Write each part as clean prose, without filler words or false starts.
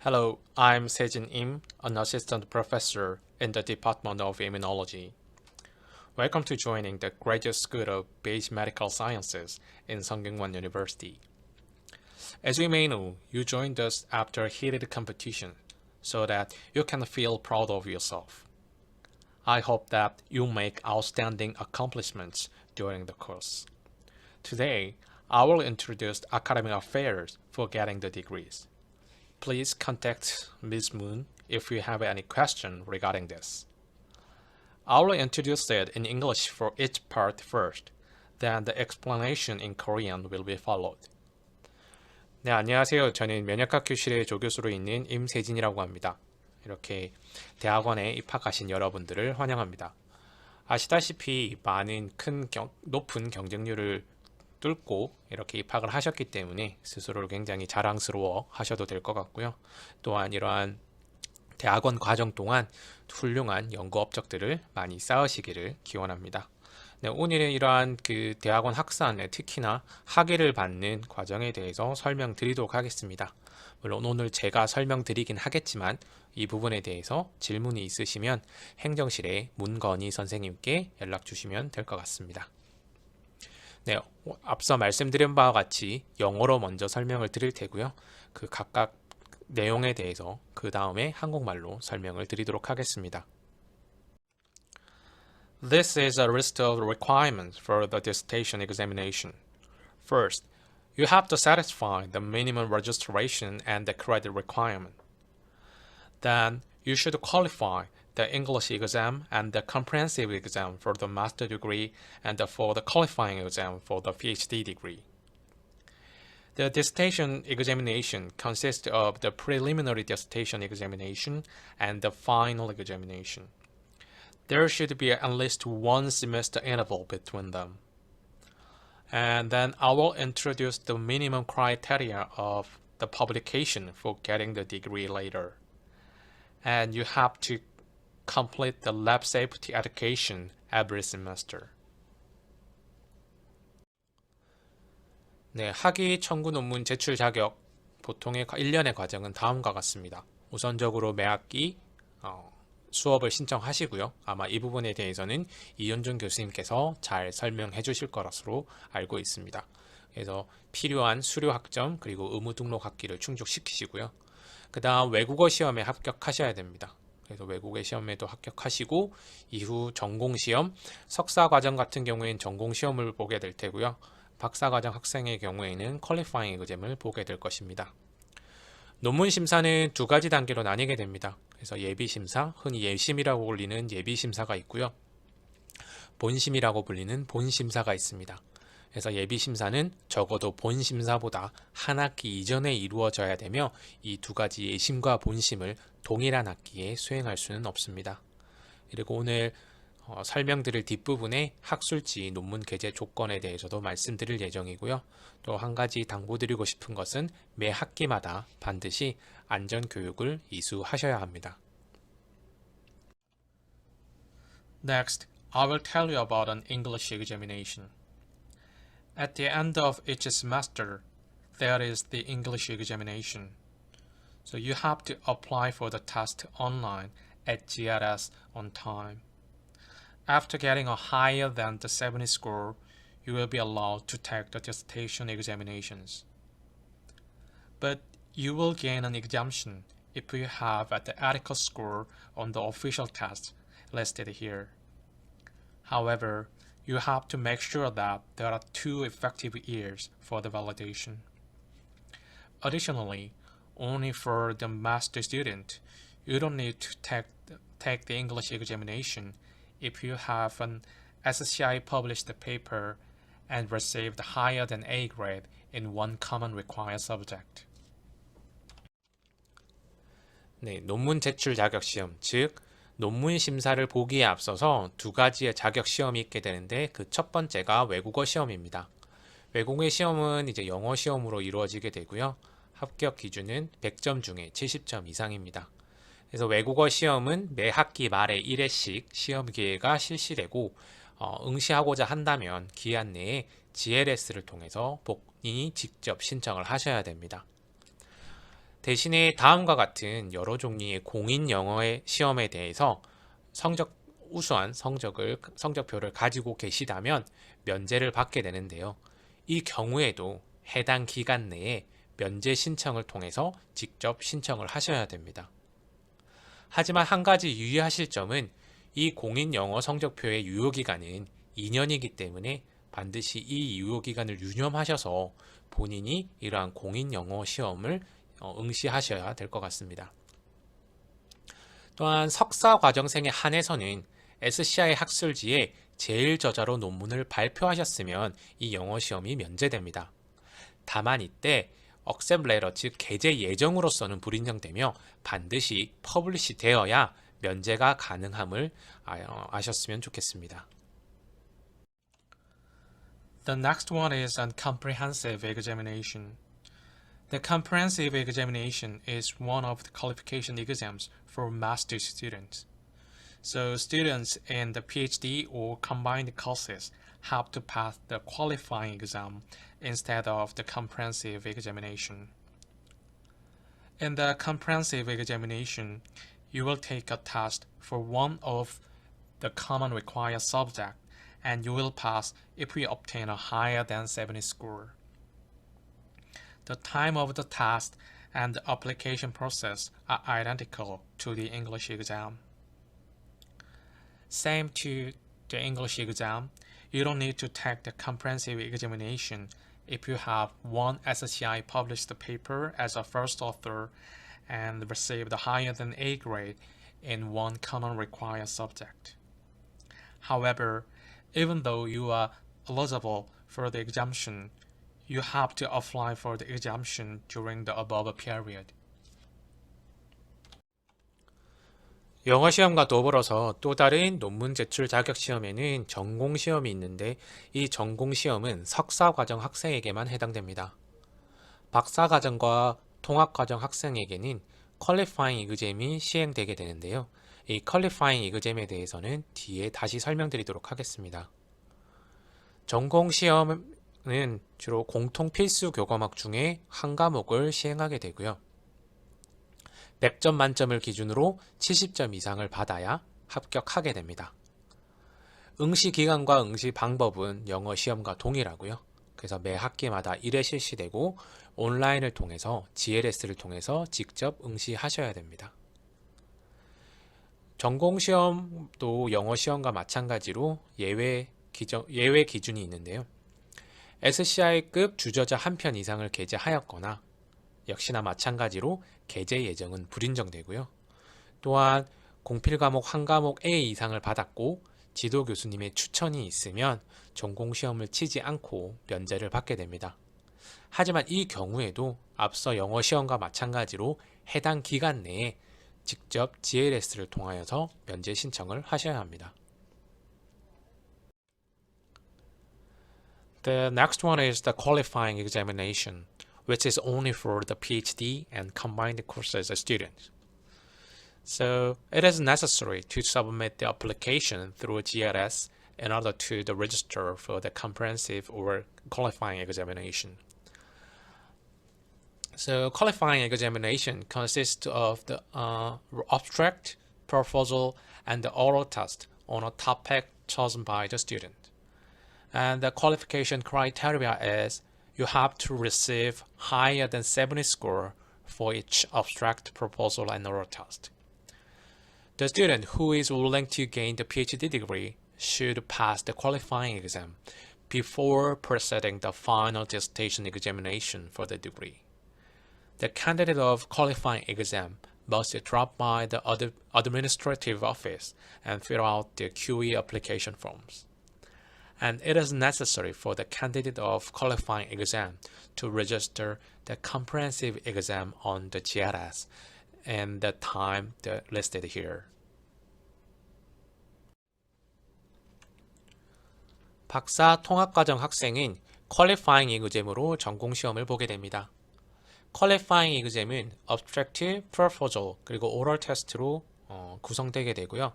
Hello, I'm Sejin Im, an assistant professor in the Department of Immunology. Welcome to joining the Graduate School of Basic Medical Sciences in Sungkyunkwan University. As you may know, you joined us after a heated competition so that you can feel proud of yourself. I hope that you make outstanding accomplishments during the course. Today, I will introduce academic affairs for getting the degrees. Please contact Ms. Moon if you have any question regarding this. I will introduce it in English for each part first, then the explanation in Korean will be followed. 네, 안녕하세요. 저는 면역학 교실의 조교수로 있는 임세진이라고 합니다. 이렇게 대학원에 입학하신 여러분들을 환영합니다. 아시다시피 많은 높은 경쟁률을 뚫고 이렇게 입학을 하셨기 때문에 스스로를 굉장히 자랑스러워 하셔도 될 것 같고요. 또한 이러한 대학원 과정 동안 훌륭한 연구 업적들을 많이 쌓으시기를 기원합니다. 네, 오늘은 이러한 대학원 학사에 특히나 학위를 받는 과정에 대해서 설명드리도록 하겠습니다. 물론 오늘 제가 설명드리긴 하겠지만 이 부분에 대해서 질문이 있으시면 행정실의 문건희 선생님께 연락 주시면 될 것 같습니다. 네, 앞서 말씀드린 바와 같이 영어로 먼저 설명을 드릴 테고요. 그 각각 내용에 대해서 그 다음에 한국말로 설명을 드리도록 하겠습니다. This is a list of requirements for the dissertation examination. First, you have to satisfy the minimum registration and the credit requirement. Then, you should qualify the English exam and the comprehensive exam for the master degree and for the qualifying exam for the PhD degree. The dissertation examination consists of the preliminary dissertation examination and the final examination. There should be at least one semester interval between them. And then I will introduce the minimum criteria of the publication for getting the degree later. And you have to complete the lab safety education every semester. 네, 학위 청구 논문 제출 자격 보통의 1년의 과정은 다음과 같습니다. 우선적으로 매 학기 수업을 신청하시고요. 아마 이 부분에 대해서는 이현준 교수님께서 잘 설명해 주실 것으로 알고 있습니다. 그래서 필요한 수료 학점 그리고 의무 등록 학기를 충족시키시고요. 그 다음 외국어 시험에 합격하셔야 됩니다. 그래서 외국의 시험에도 합격하시고 이후 전공시험, 석사과정 같은 경우에는 전공시험을 보게 될 테고요. 박사과정 학생의 경우에는 퀄리파잉 exam을 보게 될 것입니다. 논문 심사는 두 가지 단계로 나뉘게 됩니다. 그래서 예비심사, 흔히 예심이라고 불리는 예비심사가 있고요. 본심이라고 불리는 본심사가 있습니다. 그래서 예비심사는 적어도 본심사보다 한 학기 이전에 이루어져야 되며 이 두 가지 예심과 본심을 동일한 학기에 수행할 수는 없습니다. 그리고 오늘 설명드릴 뒷부분에 학술지 논문 게재 조건에 대해서도 말씀드릴 예정이고요. 또 한 가지 당부드리고 싶은 것은 매 학기마다 반드시 안전교육을 이수하셔야 합니다. Next, I will tell you about an English examination. At the end of each semester, there is the English examination. So you have to apply for the test online at GRS on time. After getting a higher than the 70 score, you will be allowed to take the dissertation examinations. But you will gain an exemption if you have an adequate score on the official test listed here. However, you have to make sure that there are 2 effective years for the validation. Additionally, only for the master student, you don't need to take the English examination if you have an SCI published paper and received higher than A grade in one common required subject. 네, 논문 제출 자격 시험, 즉 논문 심사를 보기에 앞서서 두 가지의 자격 시험이 있게 되는데 그 첫 번째가 외국어 시험입니다. 외국어 시험은 이제 영어 시험으로 이루어지게 되고요. 합격 기준은 100점 중에 70점 이상입니다. 그래서 외국어 시험은 매 학기 말에 1회씩 시험 기회가 실시되고 응시하고자 한다면 기한 내에 GLS를 통해서 본인이 직접 신청을 하셔야 됩니다. 대신에 다음과 같은 여러 종류의 공인 영어의 시험에 대해서 우수한 성적표를 가지고 계시다면 면제를 받게 되는데요. 이 경우에도 해당 기간 내에 면제 신청을 통해서 직접 신청을 하셔야 됩니다. 하지만 한 가지 유의하실 점은 이 공인 영어 성적표의 유효기간은 2년이기 때문에 반드시 이 유효기간을 유념하셔서 본인이 이러한 공인 영어 시험을 응시하셔야 될 것 같습니다. 또한 석사 과정생에 한해서는 SCI 학술지에 제일 저자로 논문을 발표하셨으면 이 영어 시험이 면제됩니다. 다만 이때 accept letter, 즉 게재 예정으로서는 불인정되며 반드시 퍼블리시 되어야 면제가 가능함을 아셨으면 좋겠습니다. The next one is on comprehensive examination. The comprehensive examination is one of the qualification exams for master's students. So students in the PhD or combined courses have to pass the qualifying exam instead of the comprehensive examination. In the comprehensive examination, you will take a test for one of the common required subject and you will pass if you obtain a higher than 70 score. The time of the test and the application process are identical to the English exam. Same to the English exam, you don't need to take the comprehensive examination if you have one SCI published paper as a first author and received higher than A grade in one common required subject. However, even though you are eligible for the exemption, you have to apply for the exemption during the above period. 영어 시험과 더불어서 또 다른 논문 제출 자격 시험에는 전공 시험이 있는데 이 전공 시험은 석사 과정 학생에게만 해당됩니다. 박사 과정과 통합 과정 학생에게는 퀄리파잉 이그잼이 시행되게 되는데요. 이 퀄리파잉 이그잼에 대해서는 뒤에 다시 설명드리도록 하겠습니다. 전공 시험은 주로 공통 필수 교과목 중에 한 과목을 시행하게 되고요. 100점 만점을 기준으로 70점 이상을 받아야 합격하게 됩니다. 응시 기간과 응시 방법은 영어 시험과 동일하고요. 그래서 매 학기마다 1회 실시되고 온라인을 통해서 GLS를 통해서 직접 응시하셔야 됩니다. 전공 시험도 영어 시험과 마찬가지로 예외 기준이 있는데요. SCI급 주저자 한 편 이상을 게재하였거나 역시나 마찬가지로 게재 예정은 불인정되고요. 또한 공필 과목 한 과목 A 이상을 받았고 지도 교수님의 추천이 있으면 전공 시험을 치지 않고 면제를 받게 됩니다. 하지만 이 경우에도 앞서 영어 시험과 마찬가지로 해당 기간 내에 직접 GLS를 통하여서 면제 신청을 하셔야 합니다. The next one is the qualifying examination, which is only for the PhD and combined courses students. So it is necessary to submit the application through GLS in order to register for the comprehensive or qualifying examination. So qualifying examination consists of the abstract, proposal, and the oral test on a topic chosen by the student. And the qualification criteria is you have to receive higher than 70 score for each abstract, proposal, and oral test. The student who is willing to gain the PhD degree should pass the qualifying exam before proceeding the final dissertation examination for the degree. The candidate of qualifying exam must drop by the administrative office and fill out the QE application forms. And it is necessary for the candidate of qualifying exam to register the comprehensive exam on the GLS and the time listed here. 박사 통합과정 학생은 퀄리파잉 이그잼으로 전공 시험을 보게 됩니다. 퀄리파잉 이그잼은 Abstract, Proposal, 그리고 오럴 테스트로 구성되게 되고요.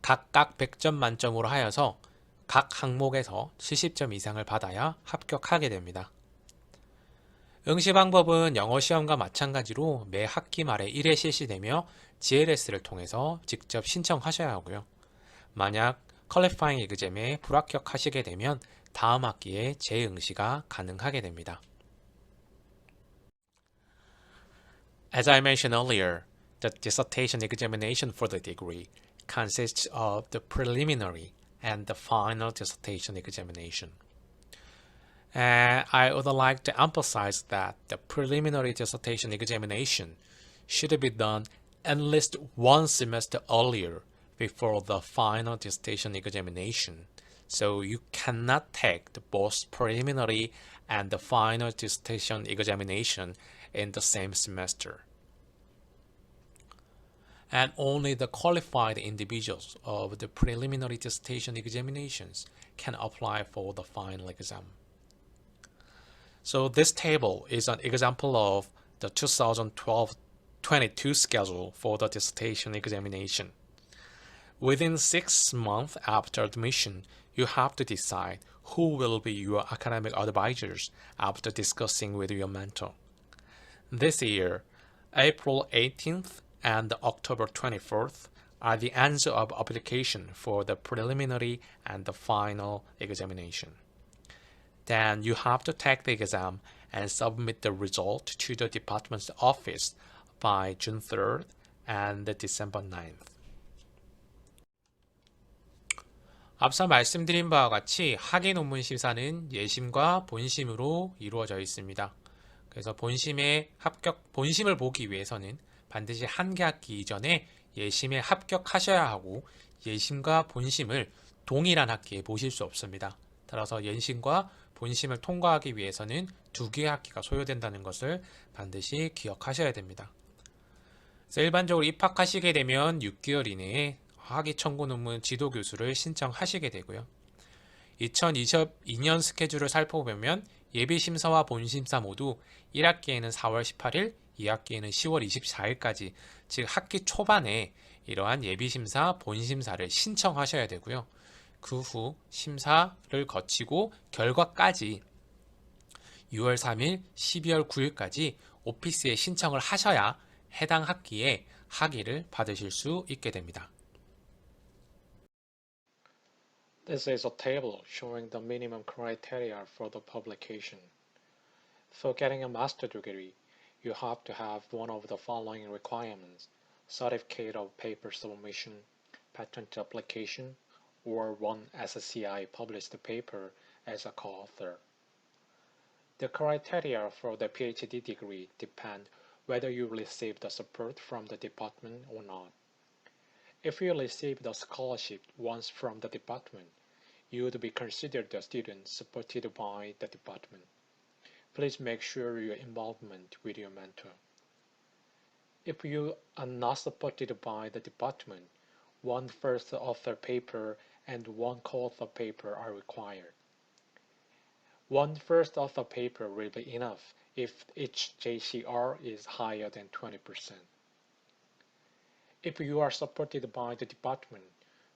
각각 100점 만점으로 하여서 각 항목에서 70점 이상을 받아야 합격하게 됩니다. 응시 방법은 영어 시험과 마찬가지로 매 학기 말에 1회 실시되며 GLS를 통해서 직접 신청하셔야 하고요. 만약 퀄리파잉 에그잼에 불합격하시게 되면 다음 학기에 재응시가 가능하게 됩니다. As I mentioned earlier, the dissertation examination for the degree consists of the preliminary and the final dissertation examination. And I would like to emphasize that the preliminary dissertation examination should be done at least one semester earlier before the final dissertation examination. So you cannot take the both preliminary and the final dissertation examination in the same semester. And only the qualified individuals of the preliminary dissertation examinations can apply for the final exam. So this table is an example of the 2012-22 schedule for the dissertation examination. Within 6 months after admission, you have to decide who will be your academic advisors after discussing with your mentor. This year, April 18th and October 24th are the ends of application for the preliminary and the final examination. Then you have to take the exam and submit the result to the department's office by June 3rd and December 9th. 앞서 말씀드린 바와 같이 학위 논문 심사는 예심과 본심으로 이루어져 있습니다. 그래서 본심을 보기 위해서는 반드시 한 개 학기 이전에 예심에 합격하셔야 하고 예심과 본심을 동일한 학기에 보실 수 없습니다. 따라서 예심과 본심을 통과하기 위해서는 2개의 학기가 소요된다는 것을 반드시 기억하셔야 됩니다. 그래서 일반적으로 입학하시게 되면 6개월 이내에 학위 청구 논문 지도 교수를 신청하시게 되고요. 2022년 스케줄을 살펴보면 예비심사와 본심사 모두 1학기에는 4월 18일, 2학기에는 10월 24일까지, 즉 학기 초반에 이러한 예비심사, 본심사를 신청하셔야 되고요. 그 후 심사를 거치고 결과까지 6월 3일, 12월 9일까지 오피스에 신청을 하셔야 해당 학기에 학위를 받으실 수 있게 됩니다. This is a table showing the minimum criteria for the publication. For getting a master degree, you have to have one of the following requirements: certificate of paper submission, patent application, or one SCI published paper as a co-author. The criteria for the PhD degree depend whether you receive the support from the department or not. If you receive the scholarship once from the department, you would be considered a student supported by the department. Please make sure your involvement with your mentor. If you are not supported by the department, one first author paper and one co-author paper are required. One first author paper will be enough if each JCR is higher than 20%. If you are supported by the department,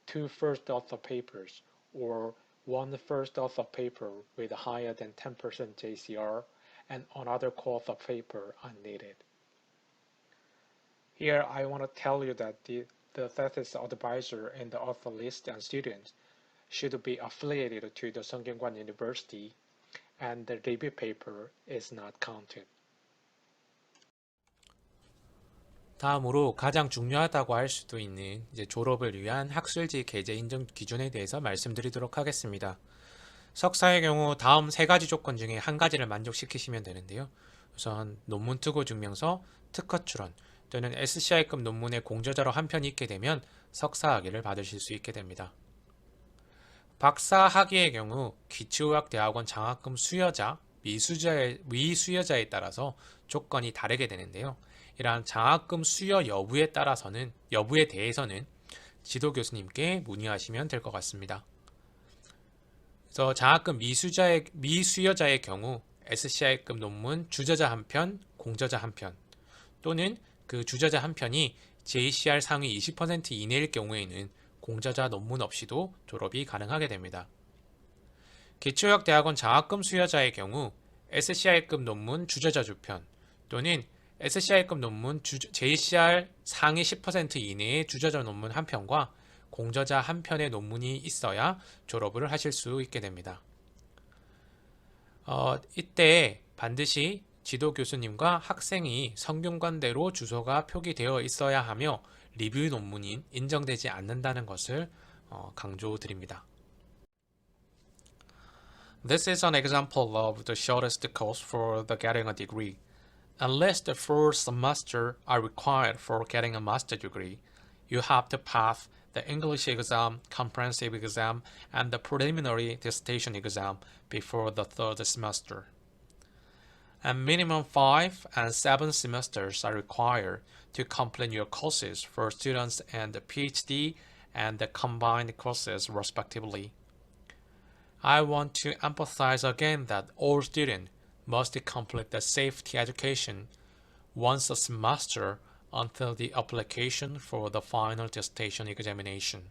2 first author papers or one first author paper with higher than 10% JCR and another co-author paper are needed. Here I want to tell you that the thesis advisor and the author list and students should be affiliated to the Sungkyunkwan University, and the review paper is not counted. 다음으로 가장 중요하다고 할 수도 있는 졸업을 위한 학술지 계제 인정 기준에 대해서 말씀드리도록 하겠습니다. 석사의 경우 다음 3가지 조건 중에 한 가지를 만족시키시면 되는데요. 우선 논문 투고 증명서, 특허 출원 또는 SCI급 논문의 공저자로 한 편이 있게 되면 석사 학위를 받으실 수 있게 됩니다. 박사 학위의 경우 기초의학대학원 장학금 수여자, 미수여자에 따라서 조건이 다르게 되는데요. 이러한 장학금 수여 여부에 대해서는 지도 교수님께 문의하시면 될 것 같습니다. 그래서 장학금 미수여자의 경우 SCI급 논문 주저자 한 편, 공저자 한 편, 또는 그 주저자 한 편이 JCR 상위 20% 이내일 경우에는 공저자 논문 없이도 졸업이 가능하게 됩니다. 기초의학대학원 장학금 수여자의 경우 SCI급 논문 주저자주편 또는 SCI급 논문 JCR 상위 10% 이내의 주저자 논문 한 편과 공저자 한 편의 논문이 있어야 졸업을 하실 수 있게 됩니다. 이때 반드시 지도 교수님과 학생이 성균관대로 주소가 표기되어 있어야 하며 리뷰 논문이 인정되지 않는다는 것을 강조드립니다. This is an example of the shortest course for the getting a degree. Unless the 4 semesters are required for getting a master degree, you have to pass the English exam, comprehensive exam, and the preliminary dissertation exam before the 3rd semester. And minimum 5 and 7 semesters are required to complete your courses for students and the PhD and the combined courses respectively. I want to emphasize again that all students must complete the safety education once a semester until the application for the final dissertation examination.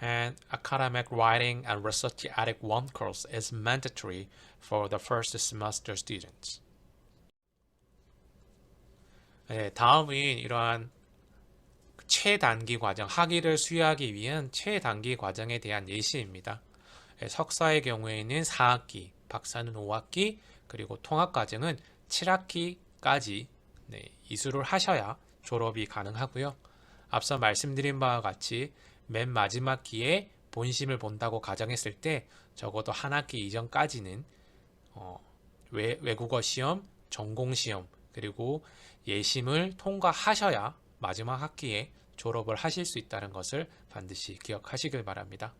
And academic writing and research ethic 1 course is mandatory for the first semester students. 네, 다음은 이러한 최단기 과정, 학위를 수여하기 위한 최단기 과정에 대한 예시입니다. 석사의 경우에는 4학기, 박사는 5학기, 그리고 통합과정은 7학기까지 이수를 하셔야 졸업이 가능하고요. 앞서 말씀드린 바와 같이 맨 마지막 기에 본심을 본다고 가정했을 때 적어도 한 학기 이전까지는 외국어 시험, 전공 시험, 그리고 예심을 통과하셔야 마지막 학기에 졸업을 하실 수 있다는 것을 반드시 기억하시길 바랍니다.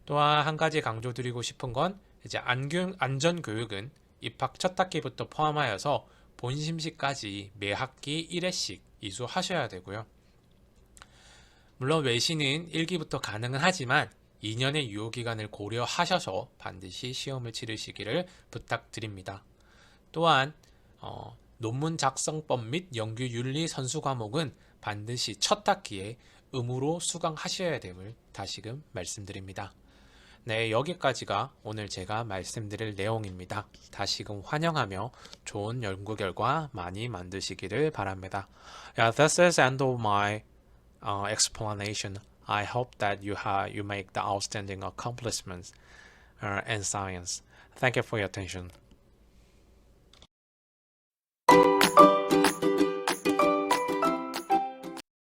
또한 한 가지 강조드리고 싶은 건 이제 안전교육은 입학 첫 학기부터 포함하여서 본심시까지 매 학기 1회씩 이수하셔야 되고요. 물론 외시는 1기부터 가능은 하지만 2년의 유효기간을 고려하셔서 반드시 시험을 치르시기를 부탁드립니다. 또한 논문 작성법 및 연구 윤리 선수 과목은 반드시 첫 학기에 의무로 수강하셔야 됨을 다시금 말씀드립니다. 네, 여기까지가 오늘 제가 말씀드릴 내용입니다. 다시금 환영하며 좋은 연구 결과 많이 만드시기를 바랍니다. Yeah, this is end of my explanation. I hope that you make the outstanding accomplishments in science. Thank you for your attention.